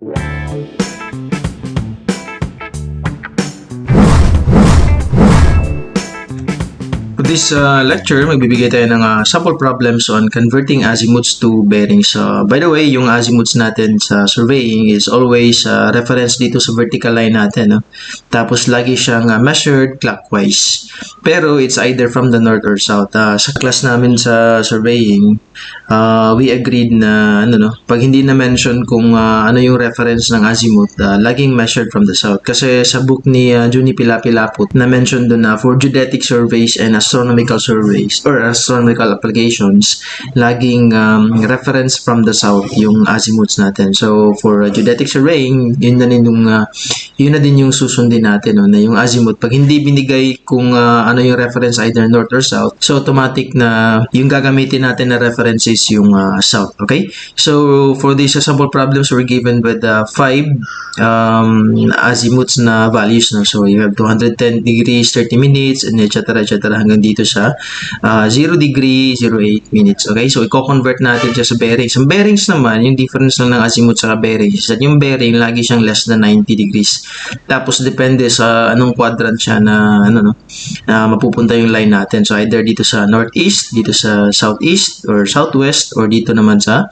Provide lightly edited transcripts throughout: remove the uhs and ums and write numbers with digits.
For this lecture, magbibigay tayo ng sample problems on converting azimuths to bearings. By the way, yung azimuths natin sa surveying is always reference dito sa vertical line natin. No? Tapos lagi siyang measured clockwise. Pero it's either from the north or south. Sa class namin sa surveying, we agreed na pag hindi na mention kung ano yung reference ng azimuth, laging measured from the south. Kasi sa book ni Juni Pilapilaput, na mention doon na for geodetic surveys and astronomical surveys or astronomical applications, laging reference from the south yung azimuths natin. So for geodetic surveying, yun na din yung susundin natin, na yung azimuth. Pag hindi binigay kung ano yung reference, either north or south, so automatic na yung gagamitin natin na reference is yung south. Okay? So for these sample problems, we're given with 5 azimuths na values. No? So you have 210 degrees, 30 minutes, and etc. hanggang dito sa 0 degree, 08 minutes. Okay? So i-convert natin siya sa bearings. Ang bearings naman, yung difference lang ng azimuth sa bearings is that yung bearing lagi siyang less than 90 degrees. Tapos depende sa anong quadrant siya na mapupunta yung line natin. So either dito sa northeast, dito sa southeast or southwest, or dito naman sa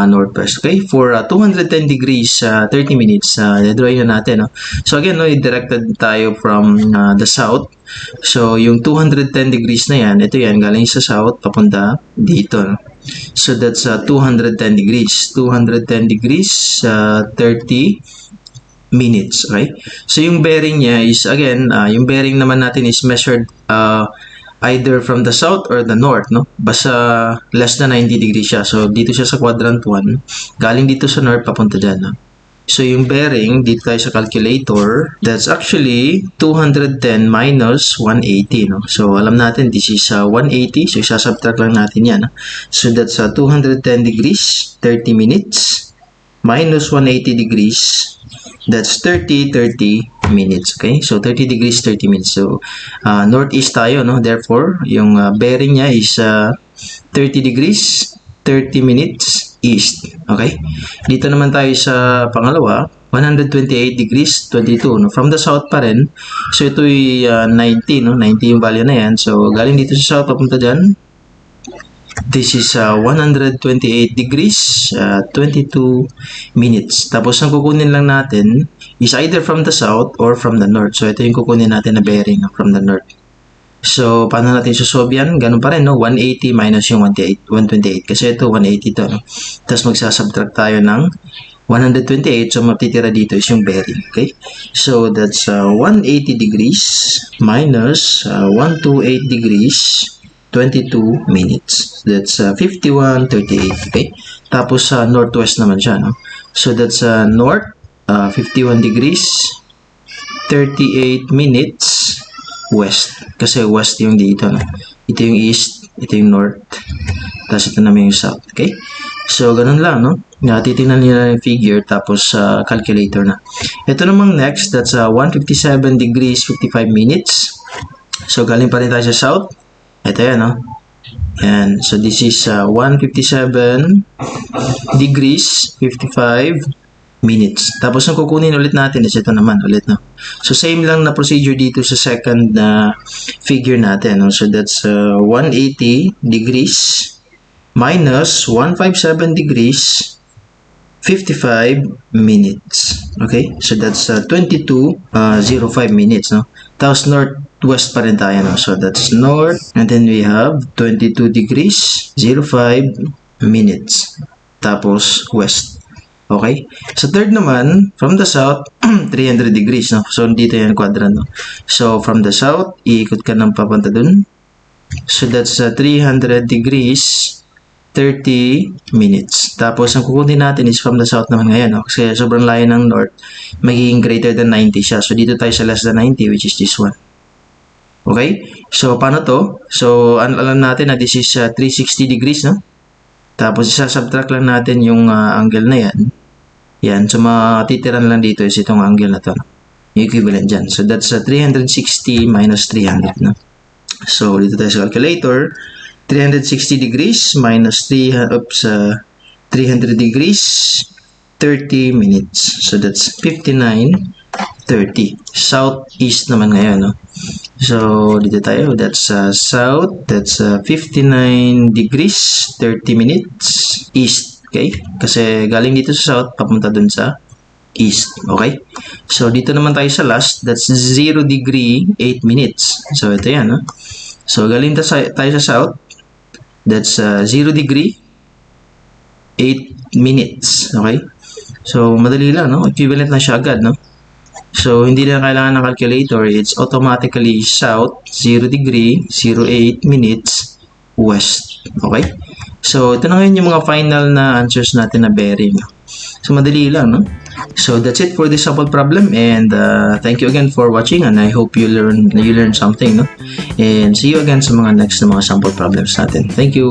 northwest. Okay? For 210 degrees, 30 minutes, drawing na natin. No? So again, i-directed tayo from the south. So yung 210 degrees na yan, ito yan, galing sa south, papunta dito. No? So that's 210 degrees. 210 degrees, 30 minutes. Okay? So yung bearing niya is, again, yung bearing naman natin is measured either from the south or the north, no? Basta less than 90 degrees siya. So dito siya sa quadrant 1, galing dito sa north, papunta dyan. No? So yung bearing, dito tayo sa calculator, that's actually 210 minus 180. No? So alam natin, this is 180. So isasubtract lang natin yan. No? So that's 210 degrees, 30 minutes, minus 180 degrees, that's 30 minutes. Okay? So 30 degrees, 30 minutes. So northeast tayo. No? Therefore, yung bearing niya is 30 degrees, 30 minutes, east. Okay? Dito naman tayo sa pangalawa, 128 degrees, 22. No? From the south pa rin. So, ito'y 90. No? 90 yung value na yan. So, galing dito sa south, papunta dyan. This is 128 degrees, 22 minutes. Tapos, ang kukunin lang natin is either from the south or from the north. So, ito yung kukunin natin na bearing from the north. So, paano natin susolve yan? Ganun pa rin, no? 180 minus yung 128. Kasi ito, 180 to, no? Tapos, magsasubtract tayo ng 128. So, matitira dito is yung bearing. Okay? So, that's 180 degrees minus 128 degrees, 22 minutes. That's 51:38. Okay? Tapos, northwest naman siya, no? So, that's north, 51 degrees, 38 minutes, west. Kasi west yung dito. No? Ito yung east, ito yung north. Tapos ito naman yung south. Okay? So, ganun lang, no? Titingnan nila yung figure, tapos calculator na. Ito namang next, that's 157 degrees, 55 minutes. So, galing pa rin tayo sa south. Ito yan, no? And so, this is 157 degrees, 55 minutes. Tapos, ang kukunin ulit natin is ito naman ulit, no? So, same lang na procedure dito sa second figure natin, no? So, that's 180 degrees minus 157 degrees, 55 minutes. Okay? So, that's 22:05 minutes, no? Tapos, northwest pa rin tayo, no? So, that's north. And then, we have 22 degrees, 05 minutes. Tapos, west. Okay? Sa third naman, from the south, 300 degrees, no? So, dito yan quadrant, no? So, from the south, iikot ka ng papunta dun. So, that's 300 degrees, 30 minutes. Tapos, ang kukunin natin is from the south naman ngayon, no? Kasi sobrang layo ng north, magiging greater than 90 siya. So, dito tayo sa less than 90, which is this one. Okay? So, paano to? So, alam natin na this is 360 degrees, no? Tapos, isa-subtract lang natin yung angle na yan. Yan. So, matitiran lang dito is itong angle na to. Yung equivalent dyan. So, that's 360 minus 300. No? So, dito tayo sa calculator. 360 degrees minus 300 degrees 30 minutes. So that's 59:30. Southeast naman ngayon, no? So dito tayo, that's south, that's 59 degrees 30 minutes east. Okay? Kasi galing dito sa south papunta dun sa east. Okay? So dito naman tayo sa last, that's 0 degree 8 minutes. So ito yan, no? So galing tayo sa south, that's 0 degree 8 minutes. Okay? So, madali lang, no? Equivalent na siya agad, no? So, hindi na kailangan ng calculator. It's automatically south, 0 degree, 08 minutes, west. Okay? So, ito na ngayon yung mga final na answers natin na bearing. So, madali lang, no? So, that's it for this sample problem. And thank you again for watching. And I hope you learn something, no? And see you again sa mga next na mga sample problems natin. Thank you!